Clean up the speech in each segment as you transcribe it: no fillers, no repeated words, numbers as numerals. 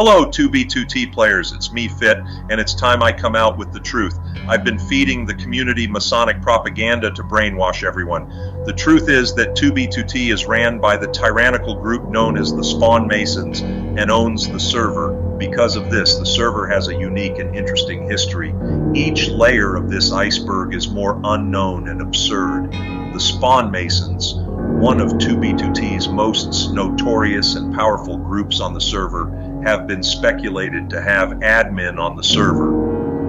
Hello 2B2T players, it's me Fit, and it's time I come out with the truth. I've been feeding the community Masonic propaganda to brainwash everyone. The truth is that 2B2T is ran by the tyrannical group known as the Spawn Masons and owns the server. Because of this, the server has a unique and interesting history. Each layer of this iceberg is more unknown and absurd. The Spawn Masons, one of 2B2T's most notorious and powerful groups on the server, have been speculated to have admin on the server.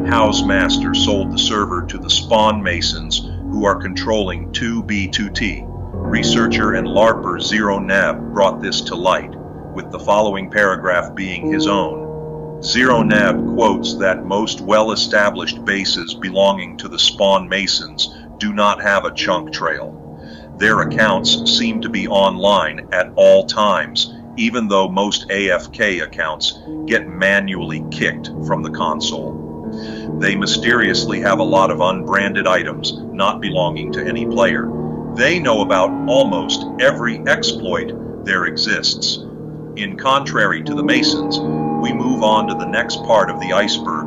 Housemaster sold the server to the Spawn Masons, who are controlling 2B2T. Researcher and LARPer Zero Nab brought this to light, with the following paragraph being his own. Zero Nab quotes that most well-established bases belonging to the Spawn Masons do not have a chunk trail. Their accounts seem to be online at all times, even though most AFK accounts get manually kicked from the console. They mysteriously have a lot of unbranded items not belonging to any player. They know about almost every exploit there exists. In contrary to the Masons, we move on to the next part of the iceberg,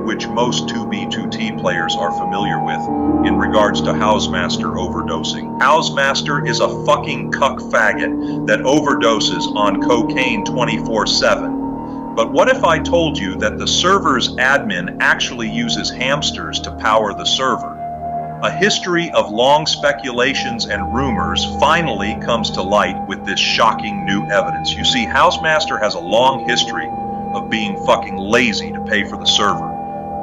which most 2B2T players are familiar with, in regards to Housemaster overdosing. Housemaster is a fucking cuck faggot that overdoses on cocaine 24/7. But what if I told you that the server's admin actually uses hamsters to power the server? A history of long speculations and rumors finally comes to light with this shocking new evidence. You see, Housemaster has a long history of being fucking lazy to pay for the server.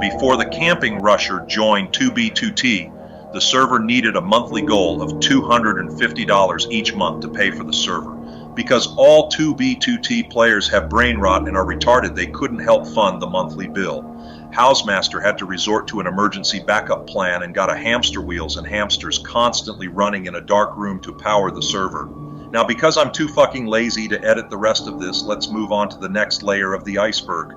Before the camping rusher joined 2B2T, the server needed a monthly goal of $250 each month to pay for the server. Because all 2B2T players have brain rot and are retarded, they couldn't help fund the monthly bill. Housemaster had to resort to an emergency backup plan and got a hamster wheels and hamsters constantly running in a dark room to power the server. Now, because I'm too fucking lazy to edit the rest of this, let's move on to the next layer of the iceberg.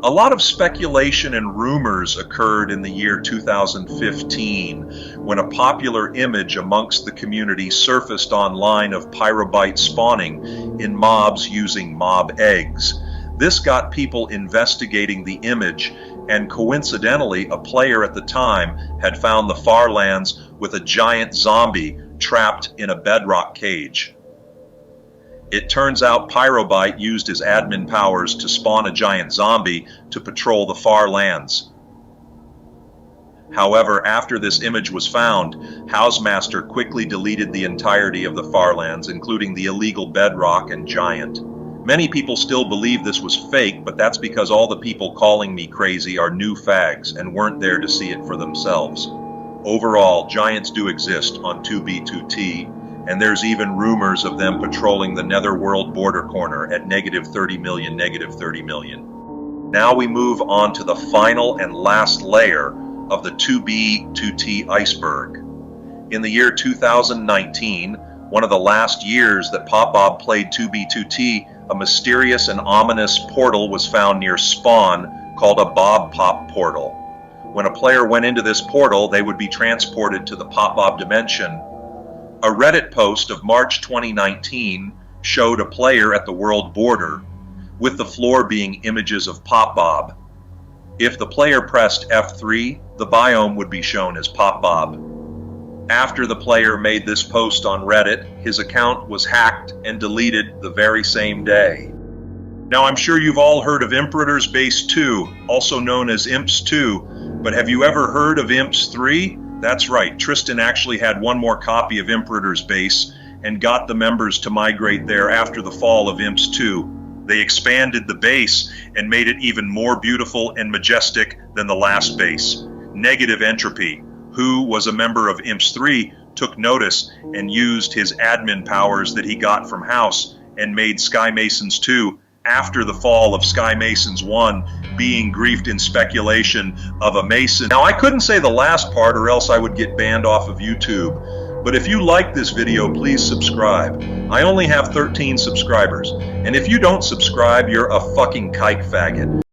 A lot of speculation and rumors occurred in the year 2015 when a popular image amongst the community surfaced online of pyrobites spawning in mobs using mob eggs. This got people investigating the image, and coincidentally, a player at the time had found the far lands with a giant zombie trapped in a bedrock cage. It turns out Pyrobite used his admin powers to spawn a giant zombie to patrol the far lands. However, after this image was found, Housemaster quickly deleted the entirety of the far lands, including the illegal bedrock and giant. Many people still believe this was fake, but that's because all the people calling me crazy are new fags and weren't there to see it for themselves. Overall, giants do exist on 2B2T, and there's even rumors of them patrolling the netherworld border corner at -30 million, -30 million. Now we move on to the final and last layer of the 2B2T iceberg. In the year 2019, one of the last years that PopBob played 2B2T, a mysterious and ominous portal was found near Spawn called a Bob Pop portal. When a player went into this portal, they would be transported to the PopBob dimension. A Reddit post of March 2019 showed a player at the world border, with the floor being images of PopBob. If the player pressed F3, the biome would be shown as PopBob. After the player made this post on Reddit, his account was hacked and deleted the very same day. Now, I'm sure you've all heard of Imperator's Base 2, also known as Imps 2, but have you ever heard of Imps 3? That's right, Tristan actually had one more copy of Imperator's Base and got the members to migrate there after the fall of Imps 2. They expanded the base and made it even more beautiful and majestic than the last base. Negative Entropy, who was a member of Imps 3, took notice and used his admin powers that he got from House and made Sky Masons 2 after the fall of Sky Masons 1, being griefed in speculation of a Mason. Now, I couldn't say the last part or else I would get banned off of YouTube, but if you like this video, please subscribe. I only have 13 subscribers, and if you don't subscribe, you're a fucking kike faggot.